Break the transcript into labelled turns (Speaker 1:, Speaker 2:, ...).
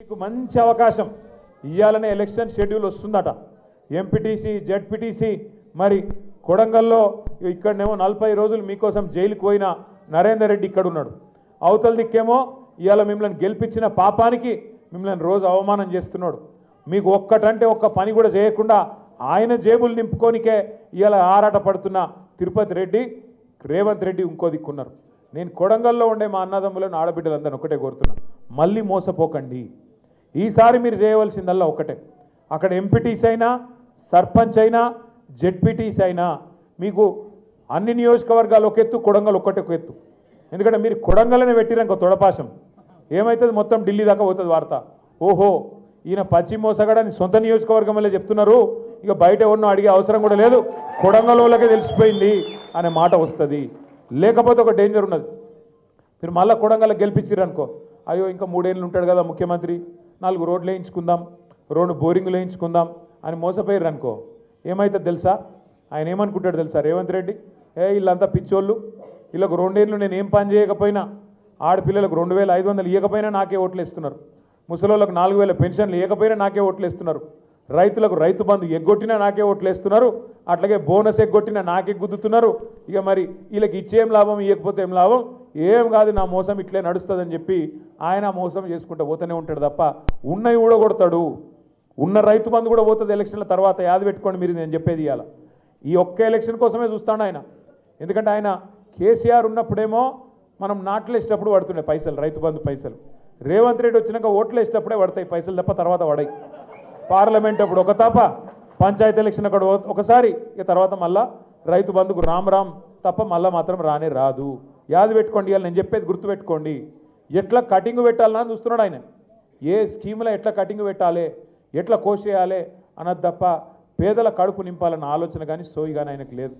Speaker 1: మీకు మంచి అవకాశం ఇయాలనే ఎలక్షన్ షెడ్యూల్ వస్తుందట ఎంపీటీసీ జెడ్పీటీసీ మరి కొడంగల్లో ఇక్కడనేమో 40 రోజులు మీకోసం జైలుకు పోయిన నరేందర్ రెడ్డి ఇక్కడ ఉన్నాడు అవతల దిక్కేమో ఇయాల మిమ్మల్ని గెలిపించిన పాపానికి మిమ్మల్ని రోజు అవమానం చేస్తున్నాడు మీకు ఒక్కటంటే ఒక్క పని కూడా చేయకుండా ఆయన జేబులు నింపుకోనికే ఇయాల ఆరాట పడుతున్న తిరుపతి రెడ్డి రేవంత్ రెడ్డి ఇంకో దిక్కున్నారు నేను కొడంగల్లో ఉండే మా అన్నదమ్ములను ఆడబిడ్డలందరిని ఒకటే కోరుతున్నా మళ్ళీ మోసపోకండి ఈసారి మీరు చేయవలసిందల్లా ఒకటే అక్కడ ఎంపీటీసీ అయినా సర్పంచ్ అయినా జెడ్పీటీసీ అయినా మీకు అన్ని నియోజకవర్గాలు ఒక ఎత్తు కొడంగల్ ఒక్కటే ఒక ఎత్తు ఎందుకంటే మీరు కొడంగల్నే పెట్టిరంక తొడపాశం ఏమవుతుంది మొత్తం ఢిల్లీ దాకా పోతుంది వార్త ఓహో ఈయన పశ్చిమ మోసగాడని సొంత నియోజకవర్గం వల్లే చెప్తున్నారు ఇక బయట ఎవరినో అడిగే అవసరం కూడా లేదు కొడంగల్ వాళ్ళకే తెలిసిపోయింది అనే మాట వస్తుంది లేకపోతే ఒక డేంజర్ ఉన్నది మీరు మళ్ళీ కొడంగల్ గెలిపించారనుకో అయ్యో ఇంకా 3 ఏళ్ళు ఉంటాడు కదా ముఖ్యమంత్రి 4 రోడ్లు వేయించుకుందాం 2 బోరింగ్లు వేయించుకుందాం అని మోసపోయారు అనుకో ఏమవుతుంది తెలుసా ఆయన ఏమనుకుంటాడు తెలుసా రేవంత్ రెడ్డి వీళ్ళంతా పిచ్చోళ్ళు వీళ్ళకు 2 ఏళ్ళు నేను ఏం పని చేయకపోయినా ఆడపిల్లలకు 2500 ఇవ్వకపోయినా నాకే ఓట్లు వేస్తున్నారు ముసలోళ్ళకు 4000 పెన్షన్లు ఇవ్వకపోయినా నాకే ఓట్లు వేస్తున్నారు రైతులకు రైతు బంధు ఎగ్గొట్టినా నాకే ఓట్లు వేస్తున్నారు అట్లాగే బోనస్ ఎగ్గొట్టినా నాకే గుద్దుతున్నారు ఇక మరి వీళ్ళకి ఇచ్చేం లాభం ఇవ్వకపోతే ఏం లాభం ఏం కాదు నా మోసం ఇట్లే నడుస్తుందని చెప్పి ఆయన మోసం చేసుకుంటూ పోతూనే ఉంటాడు తప్ప ఉన్నవి కూడా కొడతాడు ఉన్న రైతు బంధు కూడా పోతుంది ఎలక్షన్ల తర్వాత యాద పెట్టుకోండి మీరు నేను చెప్పేది ఇవాళ ఈ ఒక్క ఎలక్షన్ కోసమే చూస్తాడు ఆయన ఎందుకంటే ఆయన కేసీఆర్ ఉన్నప్పుడేమో మనం నాట్లేసేటప్పుడు పడుతుండే పైసలు రైతు బంధు పైసలు రేవంత్ రెడ్డి వచ్చినాక ఓట్లు వేసేటప్పుడే పడతాయి పైసలు తప్ప తర్వాత పడాయి పార్లమెంట్ అప్పుడు ఒక తప్ప పంచాయతీ ఎలక్షన్ అక్కడ ఒకసారి ఇక తర్వాత మళ్ళా రైతు బంధుకు రామ్ తప్ప మళ్ళీ మాత్రం రానే రాదు యాద పెట్టుకోండి ఇవాళ నేను చెప్పేది గుర్తుపెట్టుకోండి ఎట్లా కటింగ్ పెట్టాలన్నా చూస్తున్నాడు ఆయన ఏ స్కీమ్లో ఎట్లా కటింగ్ పెట్టాలి ఎట్లా కోసేయాలి అన్నది తప్ప పేదల కడుపు నింపాలన్న ఆలోచన కానీ సోయి కానీ ఆయనకు లేదు